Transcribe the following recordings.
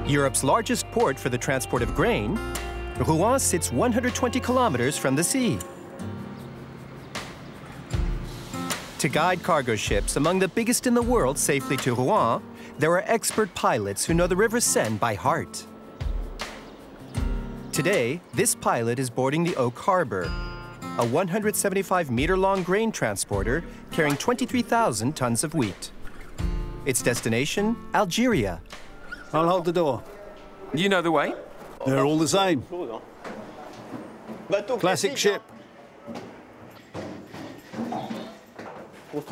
Europe's largest port for the transport of grain, Rouen sits 120 kilometers from the sea. To guide cargo ships among the biggest in the world safely to Rouen, there are expert pilots who know the River Seine by heart. Today, this pilot is boarding the Oak Harbor, a 175-meter-long grain transporter carrying 23,000 tons of wheat. Its destination, Algeria. I'll hold the door. You know the way? They're all the same. Classic ship.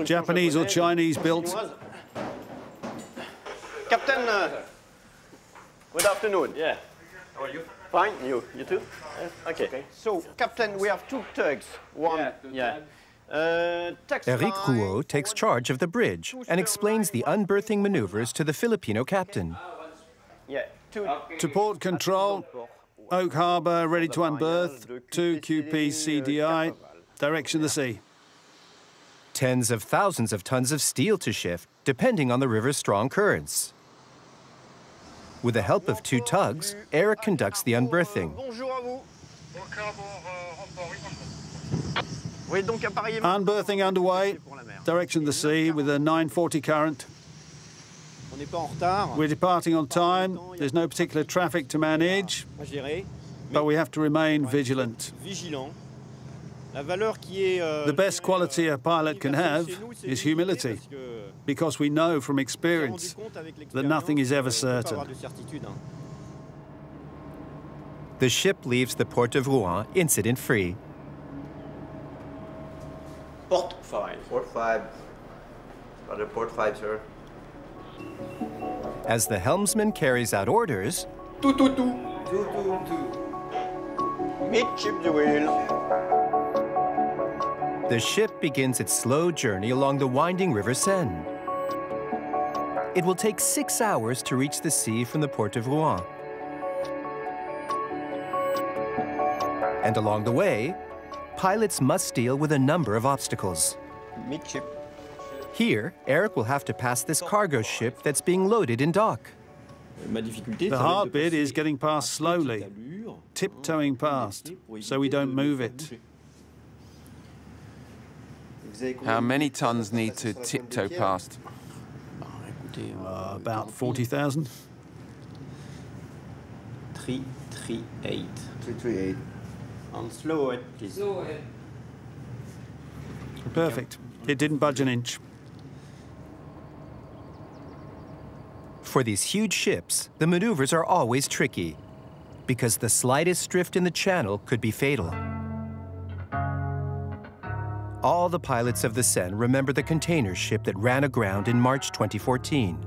Japanese or Chinese built. Captain, good afternoon. Yeah. How are you? Fine. You too? Yeah. Okay. So, Captain, we have two tugs. One, Eric Rouault takes charge of the bridge and explains the unberthing maneuvers to the Filipino captain. To port control, Oak Harbor ready to unberth, 2 QP CDI, direction the sea. Tens of thousands of tons of steel to shift, depending on the river's strong currents. With the help of two tugs, Eric conducts the unberthing. Unberthing underway, direction the sea with a 940 current. We're departing on time. There's no particular traffic to manage, but we have to remain vigilant. The best quality a pilot can have is humility, because we know from experience that nothing is ever certain. The ship leaves the port of Rouen incident-free. Port 5. Port 5. Other port 5, sir. As the helmsman carries out orders, Two. Midship the wheel. the ship begins its slow journey along the winding River Seine. It will take 6 hours to reach the sea from the port of Rouen. And along the way, pilots must deal with a number of obstacles. Midship. Here, Eric will have to pass this cargo ship that's being loaded in dock. The hard bit is getting past slowly, tiptoeing past, so we don't move it. How many tons need to tiptoe past? About 40,000. 338. 338. And slow it, please. Perfect. It didn't budge an inch. For these huge ships, the maneuvers are always tricky, because the slightest drift in the channel could be fatal. All the pilots of the Seine remember the container ship that ran aground in March 2014.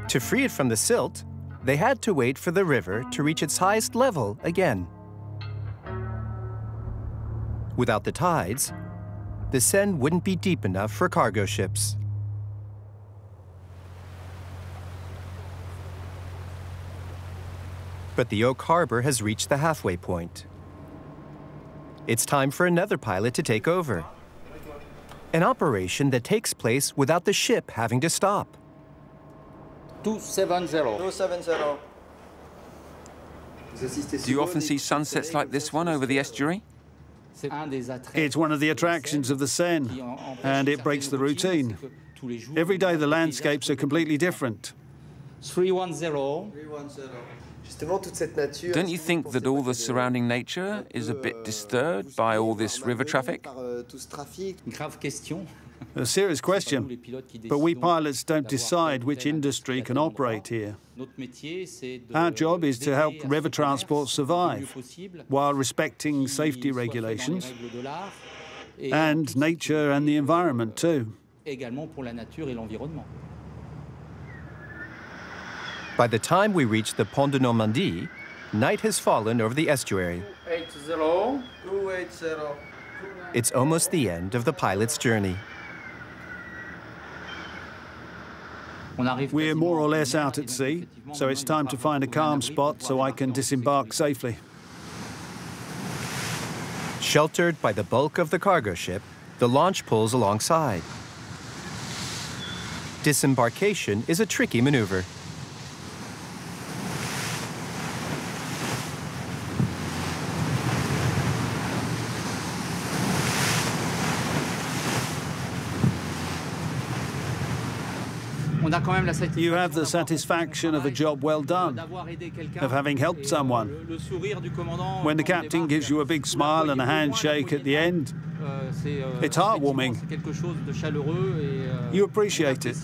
To free it from the silt, they had to wait for the river to reach its highest level again. Without the tides, the Seine wouldn't be deep enough for cargo ships. But the Oak Harbor has reached the halfway point. It's time for another pilot to take over. An operation that takes place without the ship having to stop. 270. 270. Do you often see sunsets like this one over the estuary? It's one of the attractions of the Seine, and it breaks the routine. Every day the landscapes are completely different. 310. Don't you think that all the surrounding nature is a bit disturbed by all this river traffic? Grave question. A serious question, but we pilots don't decide which industry can operate here. Our job is to help river transport survive, while respecting safety regulations, and nature and the environment too. By the time we reach the Pont de Normandie, night has fallen over the estuary. 280. It's almost the end of the pilot's journey. We're more or less out at sea, so it's time to find a calm spot so I can disembark safely. Sheltered by the bulk of the cargo ship, the launch pulls alongside. Disembarkation is a tricky maneuver. You have the satisfaction of a job well done, of having helped someone. When the captain gives you a big smile and a handshake at the end, it's heartwarming. You appreciate it.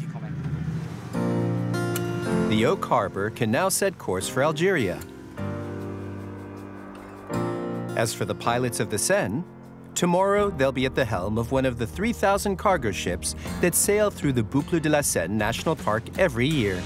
The Oak Harbor can now set course for Algeria. As for the pilots of the Seine, tomorrow they'll be at the helm of one of the 3,000 cargo ships that sail through the Boucle de la Seine National Park every year.